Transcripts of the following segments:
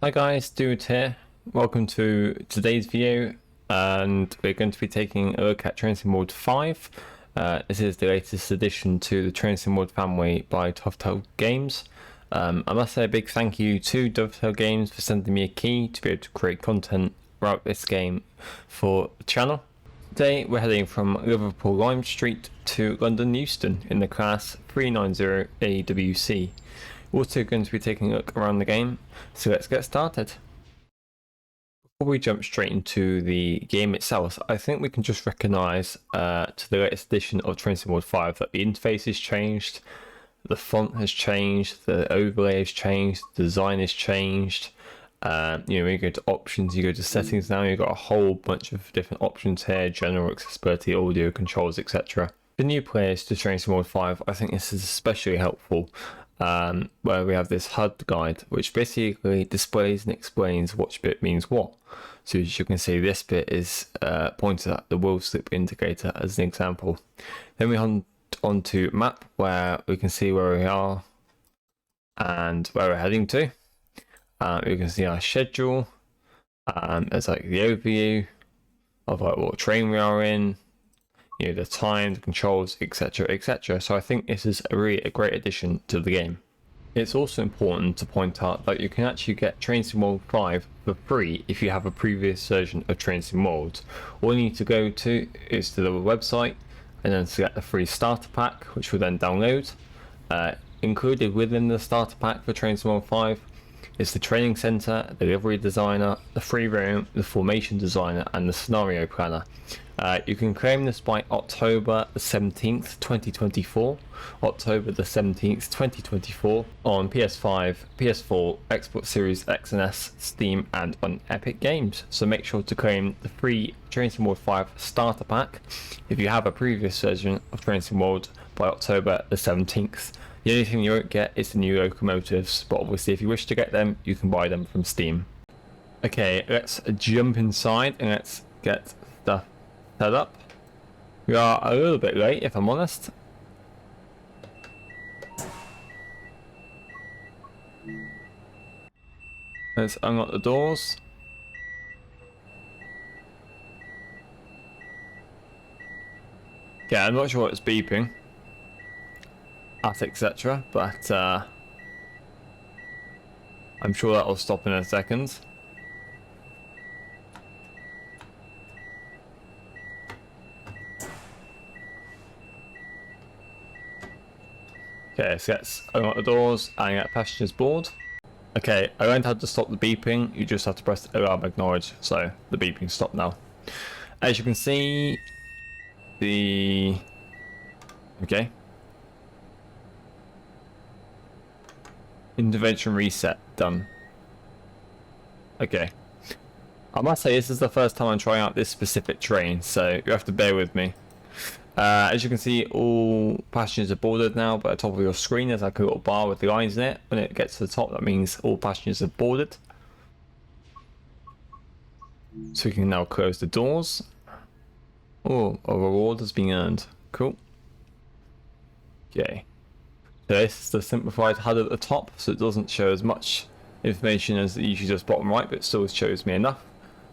Hi guys, Duude here. Welcome to today's video, and we're going to be taking a look at Train Sim World 5. This is the latest addition to the Train Sim World family by Dovetail Games. I must say a big thank you to Dovetail Games for sending me a key to be able to create content throughout this game for the channel. Today we're heading from Liverpool Lime Street to London Euston in the class 390 AWC. We're also going to be taking a look around the game, so let's get started. Before we jump straight into the game itself, I think we can just recognise to the latest edition of Train Sim World 5 that the interface has changed, the font has changed, the overlay has changed, the design has changed. When you go to options, you go to settings now, you've got a whole bunch of different options here: general, accessibility, audio, controls, etc. For new players to Train Sim World 5, I think this is especially helpful. Where we have this HUD guide, which basically displays and explains which bit means what. So as you can see, this bit is pointed at the wheel slip indicator as an example. Then we hunt onto map, where we can see where we are and where we're heading to. We can see our schedule. There's like the overview of like what train we are in, the time, the controls, etc, etc. So I think this is a great addition to the game. It's also important to point out that you can actually get Train Sim World 5 for free if you have a previous version of Train Sim World. All you need to go to is to the website and then select the free starter pack, which will then download. Included within the starter pack for Train Sim World 5 is the training center, the delivery designer, the free roam, the formation designer, and the scenario planner. You can claim this by October the 17th, 2024. October the 17th, 2024 on PS5, PS4, Xbox Series X and S, Steam, and on Epic Games. So make sure to claim the free Train Sim World 5 starter pack if you have a previous version of Train Sim World by October the 17th. The only thing you won't get is the new locomotives, but obviously if you wish to get them, you can buy them from Steam. Okay, let's jump inside and let's get stuff set up. We are a little bit late, if I'm honest. Let's unlock the doors. Yeah, I'm not sure what it's beeping at, etc, but I'm sure that will stop in a second. Okay, so let's unlock the doors and get passengers board. Okay, I learned how to stop the beeping. You just have to press alarm acknowledge, so the beeping stopped now. As you can see, okay, intervention reset done. Okay, I must say this is the first time I'm trying out this specific train, so you have to bear with me. As you can see, all passengers are boarded now, but at the top of your screen there's like a little bar with the lines in it. When it gets to the top, that means all passengers are boarded. So we can now close the doors. Oh, a reward has been earned. Cool. Okay. So this is the simplified HUD at the top, so it doesn't show as much information as it usually does bottom right, but it still shows me enough.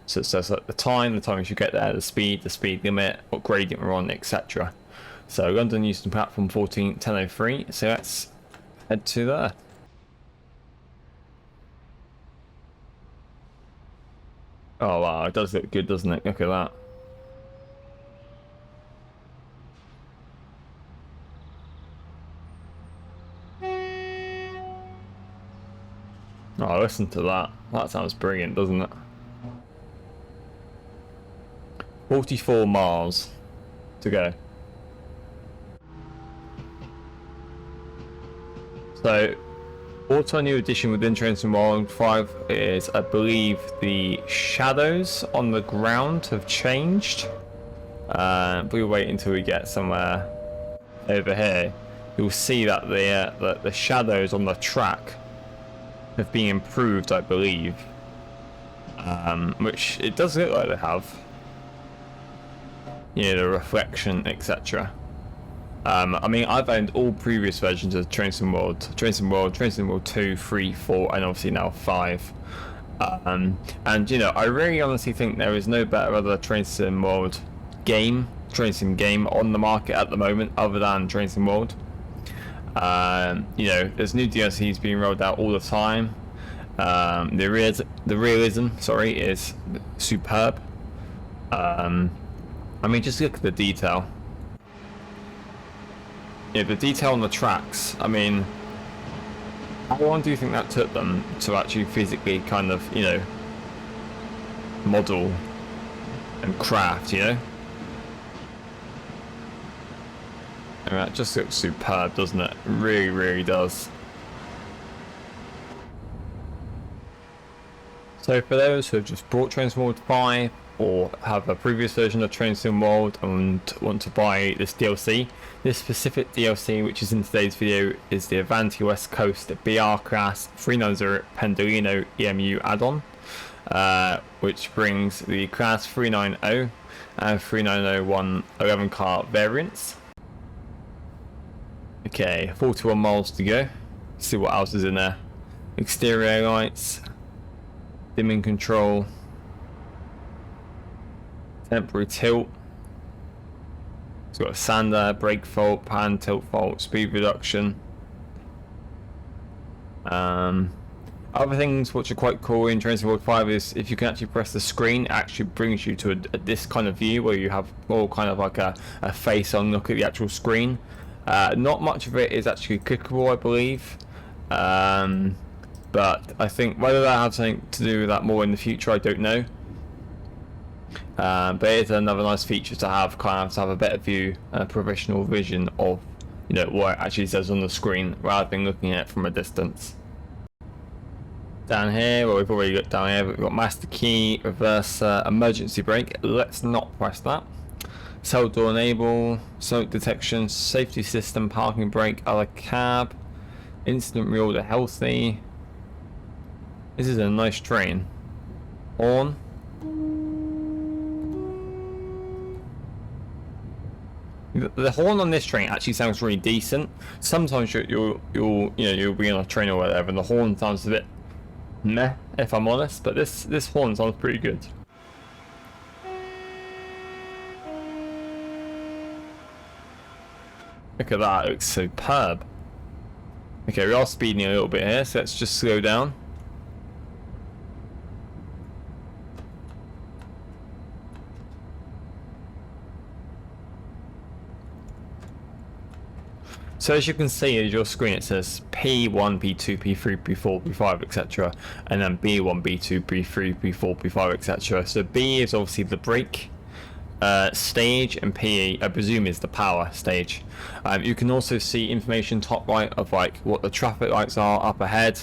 So it says like the time you should get there, the speed limit, what gradient we're on, etc. So London Euston platform 14, 1003. So let's head to there. Oh wow, it does look good, doesn't it? Look at that. Oh, listen to that. That sounds brilliant, doesn't it? 44 miles to go. So, also a new addition within Train Sim World 5 is, I believe, the shadows on the ground have changed. We'll wait until we get somewhere over here. You'll see that the shadows on the track have been improved, I believe. Which it does look like they have. The reflection, etc. I mean, I've owned all previous versions of Train Sim World, Train Sim World 2, 3, 4, and obviously now 5. And you know, I really honestly think there is no better other train sim world train sim game on the market at the moment other than Train Sim World. You know, there's new DLCs being rolled out all the time. The realism, sorry, is superb. I mean, just look at the detail. Yeah, the detail on the tracks. I mean, how long do you think that took them to actually physically kind of, you know, model and craft, you know? I mean, that just looks superb, doesn't it? It really, really does. So for those who have just bought Train Sim World 5 or have a previous version of Train Sim World and want to buy this DLC, this specific DLC which is in today's video is the Avanti West Coast BR Class 390 Pendolino EMU add-on, which brings the Class 390 and 3901 11 car variants. Okay, 41 miles to go. Let's see what else is in there. Exterior lights, dimming control, temporary tilt. It's got a sander, brake fault, pan tilt fault, speed reduction. Other things which are quite cool in Train Sim World 5 is if you can actually press the screen, it actually brings you to this kind of view where you have more kind of like a face on look at the actual screen. Not much of it is actually clickable, I believe. But I think whether that has something to do with that more in the future, I don't know. But it's another nice feature to have, kind of to have a better view, professional vision of, you know, what it actually says on the screen rather than looking at it from a distance. Down here, well, we've already got down here, but we've got master key, reverse, emergency brake. Let's not press that. Cell door enable, smoke detection, safety system, parking brake, other cab, instant reorder healthy. This is a nice train. Horn. The horn on this train actually sounds really decent. Sometimes you'll be on a train or whatever, and the horn sounds a bit meh, if I'm honest. But this horn sounds pretty good. Look at that, it looks superb. Okay, we are speeding a little bit here, so let's just slow down. So as you can see on your screen, it says P1, P2, P3, P4, P5, etc. And then B1, B2, B3, P4, P5, etc. So B is obviously the brake stage, and P, I presume, is the power stage. You can also see information top right of like what the traffic lights are up ahead.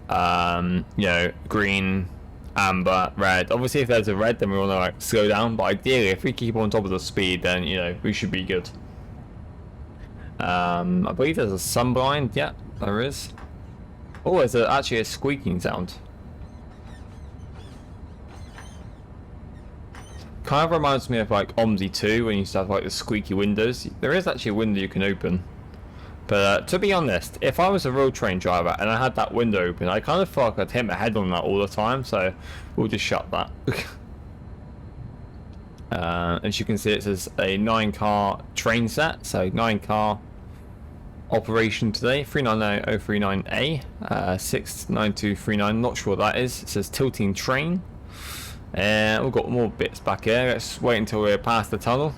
You know, green, amber, red. Obviously, if there's a red, then we want to like slow down. But ideally, if we keep on top of the speed, then you know we should be good. I believe there's a sunblind. Yeah, there is. Oh, there's actually a squeaking sound. Kind of reminds me of like OMSI 2 when you used to have like the squeaky windows. There is actually a window you can open. But to be honest, if I was a real train driver and I had that window open, I kind of feel like I'd hit my head on that all the time, so we'll just shut that. As you can see, it says a 9-car train set, so 9-car operation today, 399039A, 69239, not sure what that is. It says tilting train. We've got more bits back here. Let's wait until we're past the tunnel.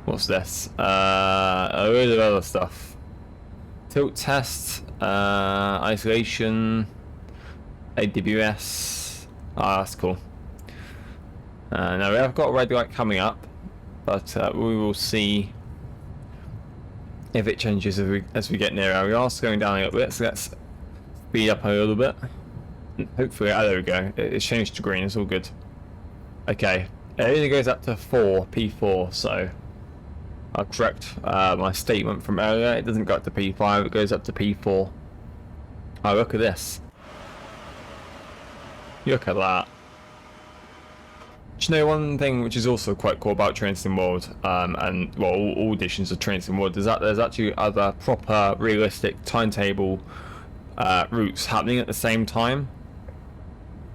What's this? A load of other stuff. Tilt test, isolation, AWS. Ah, that's cool. Now we have got a red light coming up, but we will see if it changes as we get nearer. We are going down a little bit, so let's speed up a little bit. Hopefully, oh, there we go. It's changed to green. It's all good. Okay, it only goes up to P4, so I'll correct my statement from earlier. It doesn't go up to P5. It goes up to P4. Oh, look at this. Look at that. Do you know one thing which is also quite cool about Train Sim World, and well, all editions of Train Sim World, is that there's actually other proper, realistic timetable routes happening at the same time.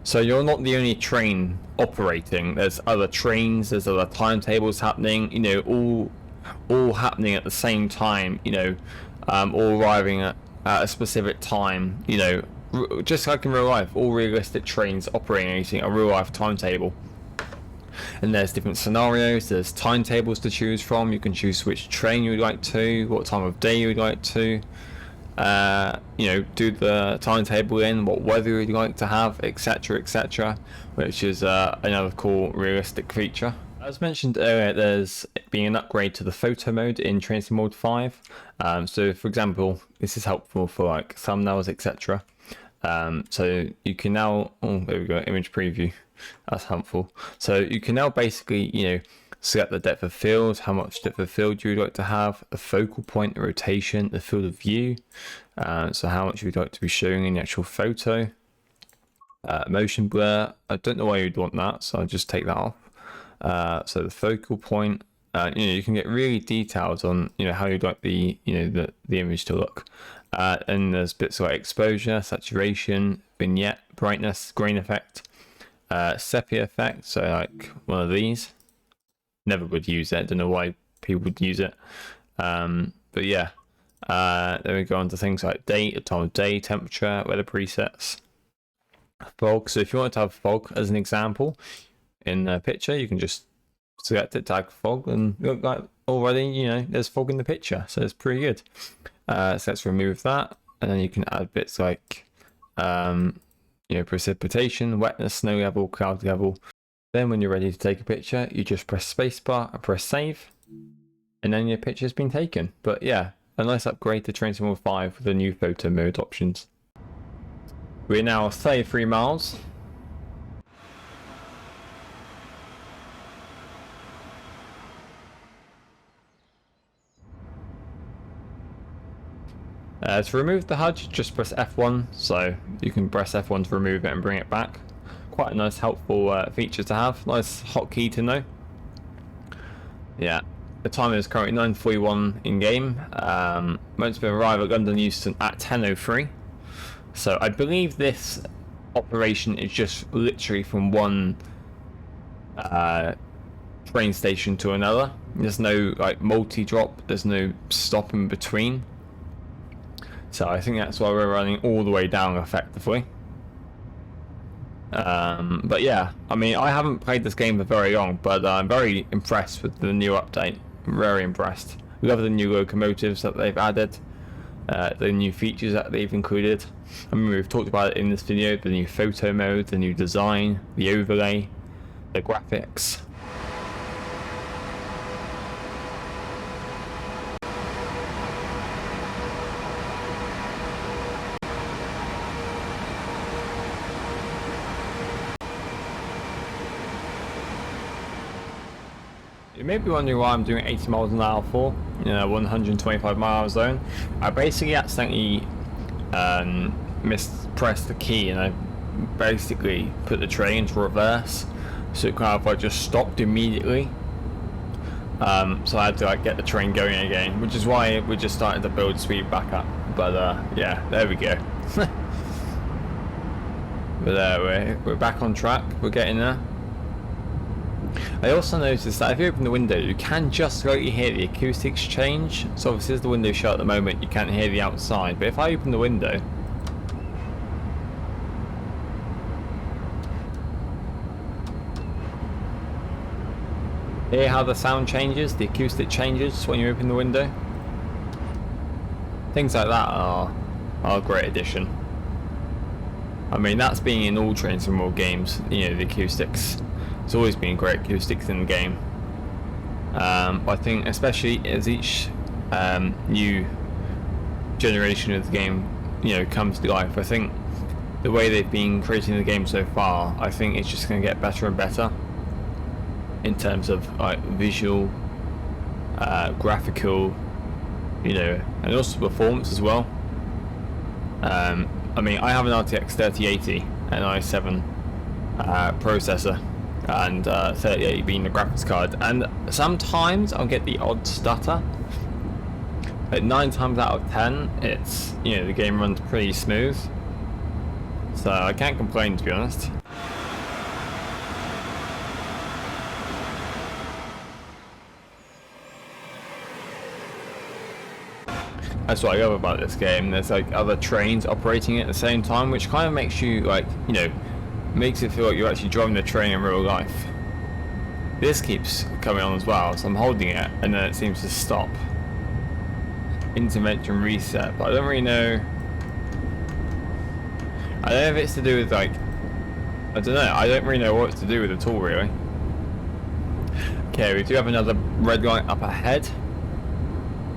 So you're not the only train operating. There's other trains, there's other timetables happening, you know, all happening at the same time, you know, all arriving at a specific time, you know, just like in real life, all realistic trains operating a real life timetable. And there's different scenarios, there's timetables to choose from. You can choose which train you would like to, what time of day you would like to, you know, do the timetable in, what weather you'd like to have, etc, etc, which is another cool realistic feature. As mentioned earlier, there's been an upgrade to the photo mode in Train Sim Mode 5. So for example, this is helpful for like thumbnails, etc. So you can now, oh there we go, image preview, that's helpful. So you can now basically, you know, select the depth of field, how much depth of field you would like to have, the focal point, the rotation, the field of view, so how much you'd like to be showing in the actual photo. Motion blur, I don't know why you'd want that, so I'll just take that off. So the focal point, you know, you can get really detailed on, you know, how you'd like the, you know, the image to look. And there's bits like exposure, saturation, vignette, brightness, grain effect, sepia effect, so like one of these. Never would use it, don't know why people would use it. But yeah, then we go on to things like date, time of day, temperature, weather presets, fog. So if you want to have fog as an example in the picture, you can just select it, tag fog, and look like already, you know, there's fog in the picture, so it's pretty good. So let's remove that, and then you can add bits like you know, precipitation, wetness, snow level, cloud level. Then when you're ready to take a picture, you just press spacebar and press save, and then your picture's been taken. But yeah, a nice upgrade to Train Sim World 5 with the new photo mode options. We're now 33 miles. To remove the HUD, just press F1, so you can press F1 to remove it and bring it back. Quite a nice helpful feature to have, nice hotkey to know. Yeah, the time is currently 9:41 in game. Meant to arrive at London Euston at 10:03. So I believe this operation is just literally from one train station to another. There's no like multi-drop, there's no stop in between. So I think that's why we're running all the way down effectively. But yeah, I mean, I haven't played this game for very long, but I'm very impressed with the new update. I'm very impressed. Love the new locomotives that they've added, the new features that they've included. I mean, we've talked about it in this video, the new photo mode, the new design, the overlay, the graphics. You may be wondering why I'm doing 80 miles an hour for, you know, 125 mile zone. I basically accidentally mispressed the key, and I basically put the train into reverse, so it kind of like just stopped immediately. So I had to like get the train going again, which is why we just started to build speed back up. But yeah, there we go. But we're back on track. We're getting there. I also noticed that if you open the window, you can just slightly hear the acoustics change. So obviously as the window's shut at the moment, you can't hear the outside. But if I open the window, hear how the sound changes, the acoustic changes when you open the window. Things like that are a great addition. I mean, that's being in all Train Sim World games, you know, the acoustics. There's always been great acoustics in the game. I think especially as each new generation of the game, you know, comes to life, I think the way they've been creating the game so far, I think it's just going to get better and better in terms of like visual, graphical, you know, and also performance as well. I mean, I have an RTX 3080 and i7 processor, and 3080 being the graphics card, and sometimes I'll get the odd stutter, but 9 times out of 10 it's, you know, the game runs pretty smooth, so I can't complain, to be honest. That's what I love about this game. There's like other trains operating at the same time, which kind of makes you like, you know, makes it feel like you're actually driving the train in real life. This keeps coming on as well, so I'm holding it and then it seems to stop. Intervention reset, but I don't really know. I don't know if it's to do with like, I don't know. I don't really know what it's to do with at all, really. Okay, we do have another red light up ahead,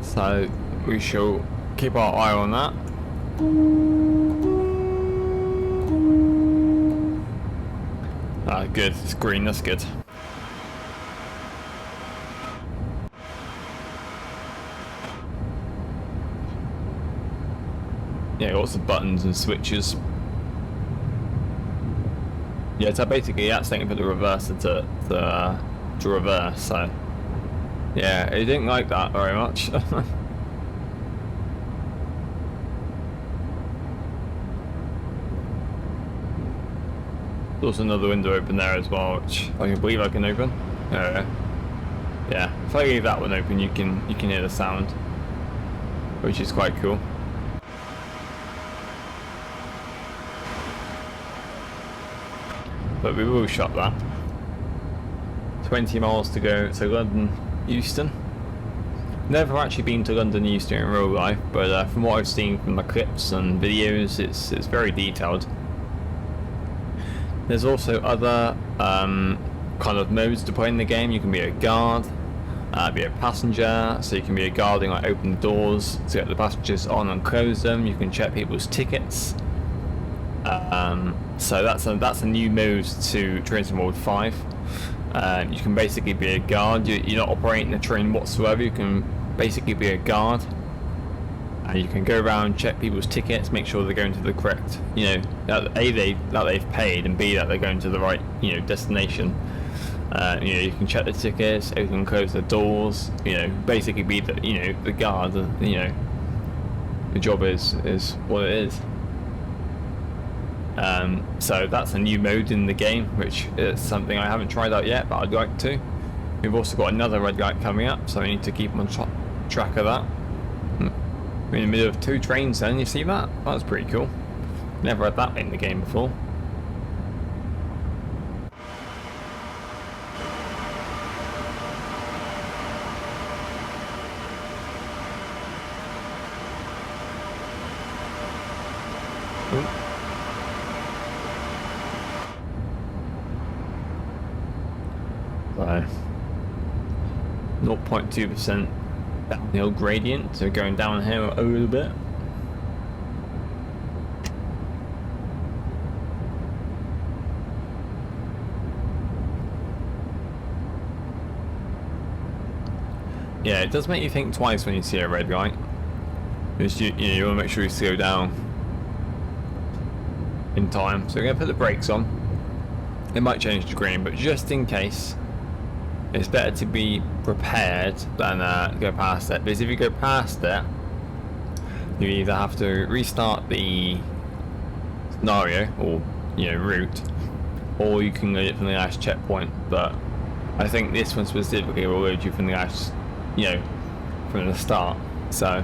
so we shall keep our eye on that. Ah, good. It's green. That's good. Yeah, lots of buttons and switches. Yeah, so basically that's setting for the reverser to reverse. So yeah, it didn't like that very much. There's also another window open there as well, which I can believe I can open. Yeah, if I leave that one open, you can hear the sound, which is quite cool. But we will shop that. 20 miles to go to London Euston. Never actually been to London Euston in real life, but from what I've seen from the clips and videos, it's very detailed. There's also other kind of modes to play in the game. You can be a guard, be a passenger, so you can be a guard and like open the doors to get the passengers on and close them. You can check people's tickets. So that's a new mode to Train Sim World 5. You can basically be a guard. You're not operating the train whatsoever. You can basically be a guard, and you can go around, check people's tickets, make sure they're going to the correct, you know, that they've paid, and B, that they're going to the right, you know, destination. You know, you can check the tickets, open and close the doors. You know, basically be the, you know, the guard. You know, the job is what it is. So that's a new mode in the game, which is something I haven't tried out yet, but I'd like to. We've also got another red light coming up, so I need to keep on track of that. We're in the middle of two trains then, you see that? That's pretty cool. Never had that in the game before. So 0.2% downhill gradient, so going down here a little bit. Yeah, it does make you think twice when you see a red light, because you want to make sure you slow down in time. So we're going to put the brakes on. It might change to green, but just in case, it's better to be prepared than go past it. Because if you go past it, you either have to restart the scenario or, you know, route, or you can load it from the last checkpoint. But I think this one specifically will load you from the last, you know, from the start. So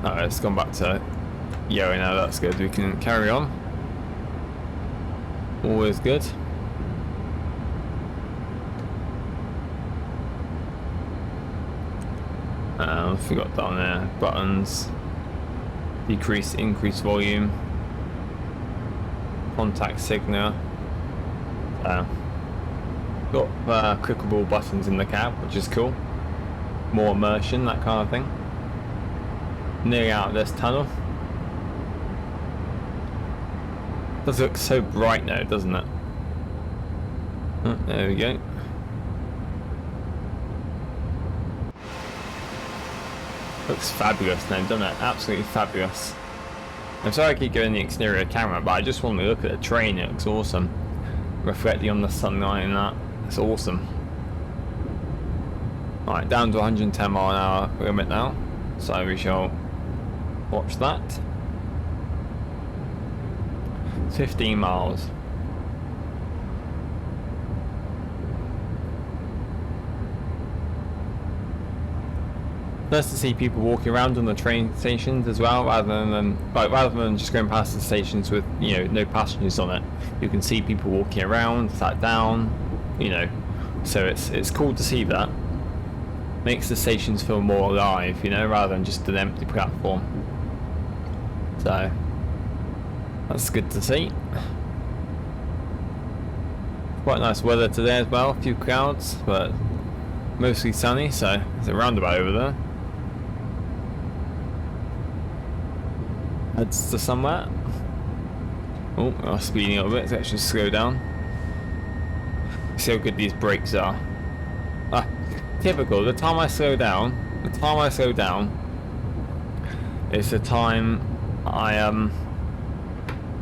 alright, it's gone back to yellow now. That's good. We can carry on. Always good. Forgot down there. Buttons. Decrease, increase volume. Contact signal. Got clickable buttons in the cab, which is cool. More immersion, that kind of thing. Nearly out of this tunnel. Does look so bright now, doesn't it? Oh, there we go. Looks fabulous now, doesn't it? Absolutely fabulous. I'm sorry I keep going the exterior camera, but I just want to look at the train. It looks awesome. Reflecting on the sunlight and that. It's awesome. Alright, down to 110 mile an hour limit now. So we shall watch that. 15 miles. Nice to see people walking around on the train stations as well, rather than just going past the stations with no passengers on it. You can see people walking around, sat down, so it's cool to see that. Makes the stations feel more alive, rather than just an empty platform. So that's good to see. Quite nice weather today as well. A few clouds, but mostly sunny. So there's a roundabout over there. Heads to somewhere. Oh, I'm speeding up a bit. Let's just slow down. See how good these brakes are. Typical. The time I slow down is the time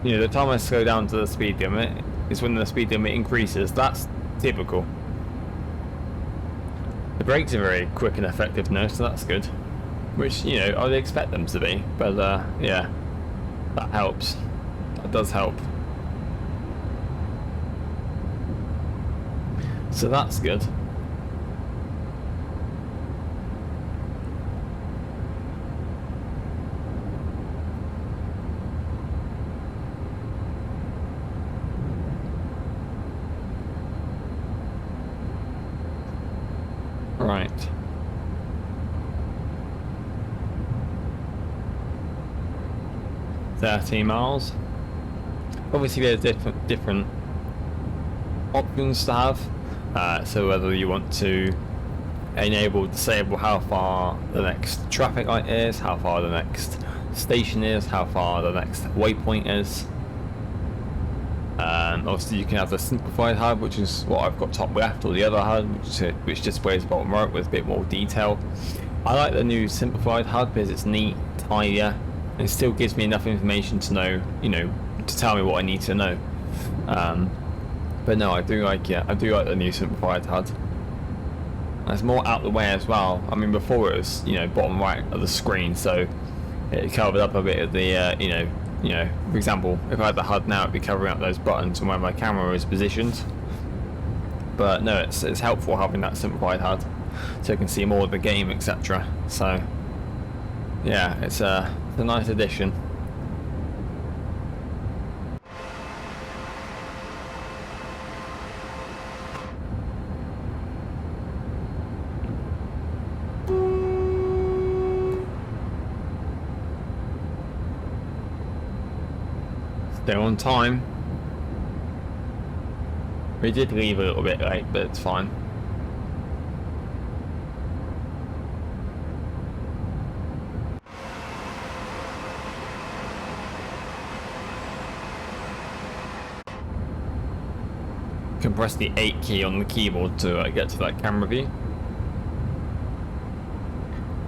the time I slow down to the speed limit is when the speed limit increases. That's typical. The brakes are very quick and effective now, so that's good. Which, I'd expect them to be, but yeah, that helps. That does help. So that's good. Right. $30 miles. Obviously there's different options to have. So whether you want to disable how far the next traffic light is, how far the next station is, how far the next waypoint is. Obviously you can have the simplified HUD, which is what I've got top left, or the other HUD, which displays bottom right with a bit more detail. I like the new simplified HUD because it's neat, tidier, and it still gives me enough information to know, to tell me what I need to know. But no, I do like the new simplified HUD. And it's more out the way as well. I mean, before it was, bottom right of the screen, so it covered up a bit of the, for example, if I had the HUD now, it'd be covering up those buttons and where my camera is positioned. But no, it's helpful having that simplified HUD, so you can see more of the game, etc. So yeah, it's a nice addition. They're on time. We did leave a little bit late, but it's fine. You can press the 8 key on the keyboard to get to that camera view.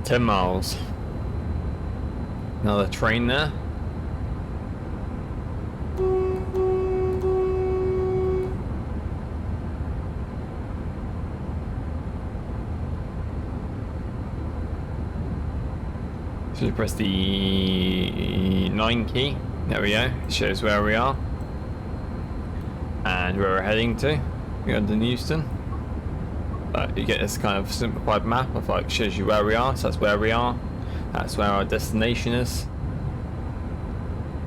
10 miles. Another train there. So you press the 9 key, there we go, it shows where we are and where we're heading to. We're under Euston. But you get this kind of simplified map of shows you where we are, so that's where we are, that's where our destination is.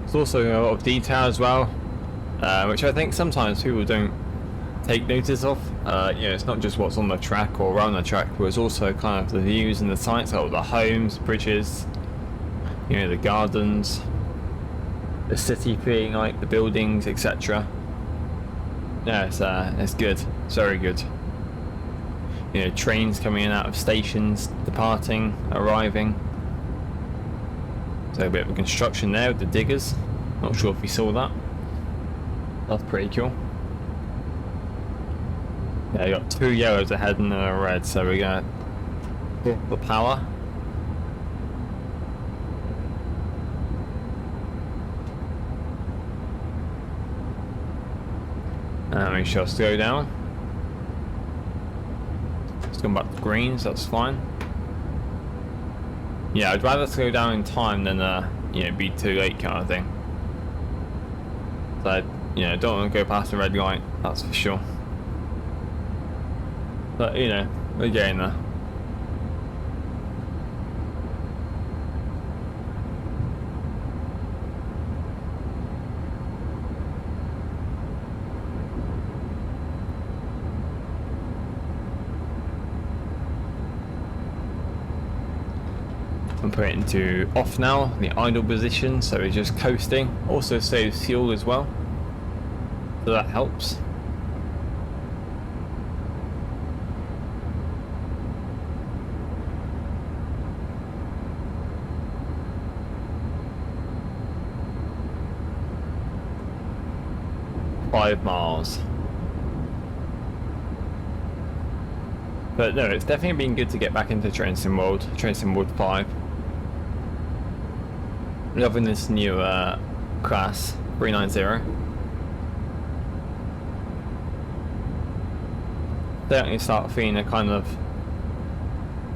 There's also a lot of detail as well, which I think sometimes people don't take notice of. It's not just what's on the track or around the track, but it's also kind of the views and the sights, like the homes, bridges, the gardens, the city feeling, like the buildings, etc. Yeah, it's good. It's very good. Trains coming in and out of stations, departing, arriving. So a bit of a construction there with the diggers. Not sure if you saw that. That's pretty cool. Yeah, you got 2 yellows ahead and a red, so we're gonna pull the power. And we shall slow down. It's gone back to green, so that's fine. Yeah, I'd rather slow down in time than be too late kind of thing. So don't want to go past the red light, that's for sure. But we're getting there. put it into off now, the idle position, so it's just coasting. Also saves fuel as well, so that helps. Five miles. But no, it's definitely been good to get back into Train Sim World 5. Loving this new class, 390. Certainly start feeling a kind of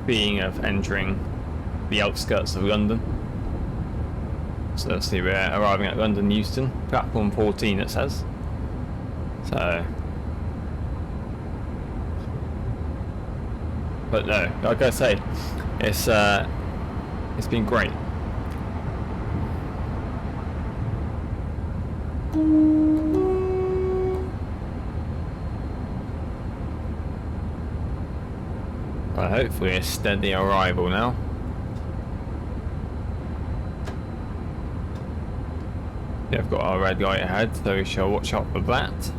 feeling of entering the outskirts of London. So let's see, we're arriving at London Euston, platform 14 it says. So, but no, like I say, it's been great. Well, hopefully a steady arrival now. Yeah, I've got our red light ahead, so we shall watch out for that.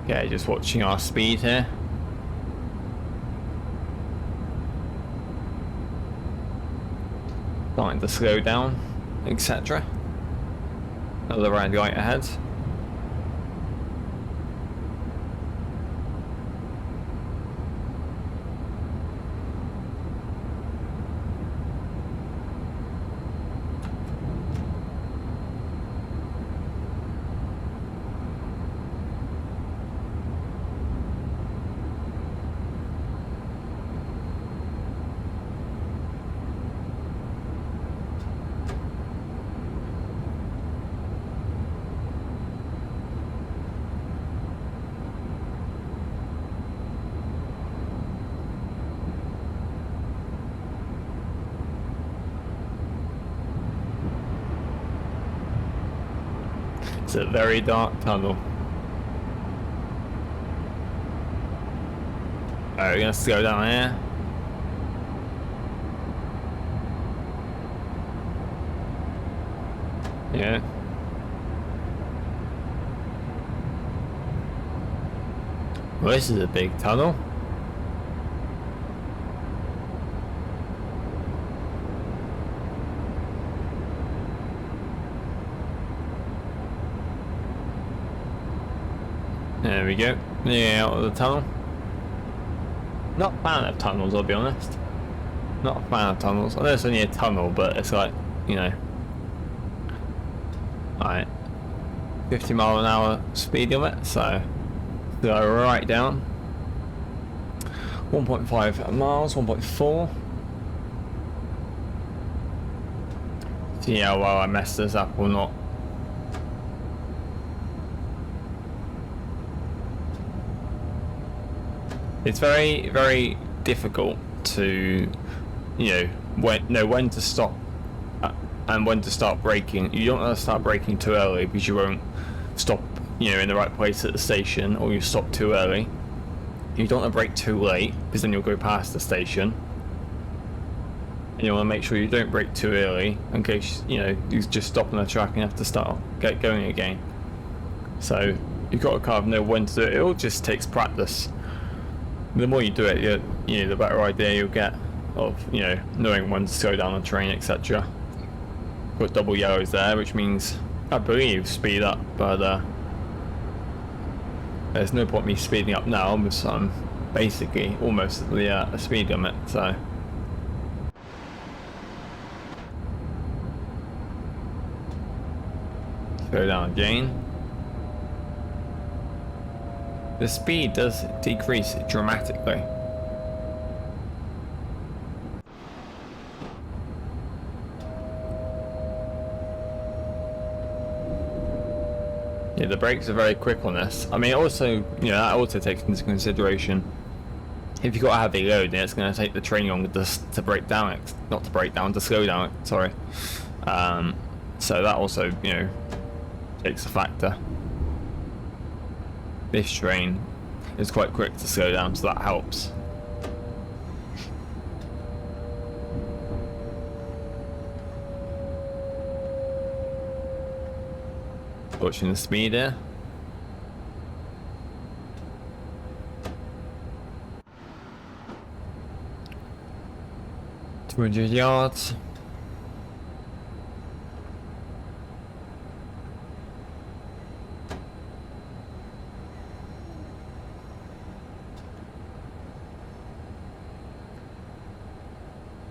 Okay, just watching our speed here. Starting to slow down, etc. Another red light ahead. It's a very dark tunnel. Alright, we're gonna slow down here. Yeah. Well, this is a big tunnel. There we go. Yeah, out of the tunnel. Not a fan of tunnels, I'll be honest. Not a fan of tunnels. I know it's only a tunnel, but it's like, you know. Alright. 50 mile an hour speed limit, so go right down. 1.5 miles, 1.4. See how well I messed this up or not. It's very, very difficult to, you know, know when to stop and when to start braking. You don't want to start braking too early because you won't stop, you know, in the right place at the station, or you stop too early. You don't want to brake too late because then you'll go past the station. And you want to make sure you don't brake too early in case, you know, you just stop on the track and have to get going again. So you've got to kind of know when to do it. It all just takes practice. The more you do it, you know, the better idea you'll get of, you know, knowing when to slow down the train, etc. Got double yellows there, which means, I believe, speed up, but there's no point me speeding up now because I'm basically almost at the speed limit, so. Slow down again. The speed does decrease dramatically. Yeah, the brakes are very quick on this. I mean, also, you know, that also takes into consideration if you've got a heavy load, then it's going to take the train longer to break down it, not to break down, to slow down it. Sorry. So that also, you know, takes a factor. This train is quite quick to slow down, so that helps. Watching the speed here. $200.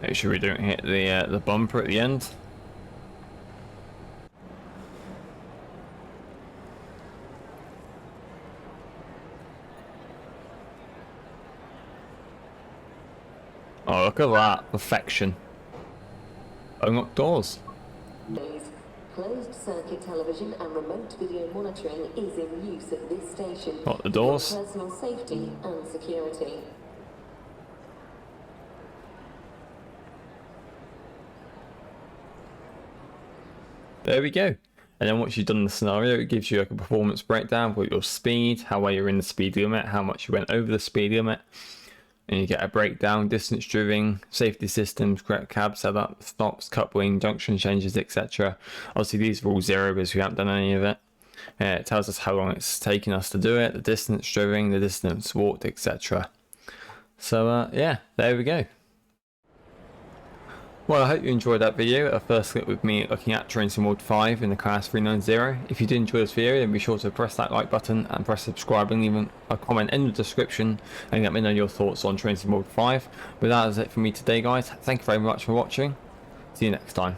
Make sure we don't hit the bumper at the end. Oh, look at that perfection! Unlock doors. Closed circuit television and remote video monitoring is in use at this station. Lock the doors. For personal safety and security. There we go. And then once you've done the scenario, it gives you like a performance breakdown with your speed, how well you're in the speed limit, how much you went over the speed limit. And you get a breakdown, distance driven, safety systems, correct cab setup, stops, coupling, junction changes, etc. Obviously these are all zero because we haven't done any of it. It tells us how long it's taken us to do it, the distance driven, the distance walked, etc. So yeah, there we go. Well, I hope you enjoyed that video, a first look with me looking at Train Sim World 5 in the class 390. If you did enjoy this video, then be sure to press that like button and press subscribe and leave a comment in the description and let me know your thoughts on Train Sim World 5. But that is it for me today, guys. Thank you very much for watching. See you next time.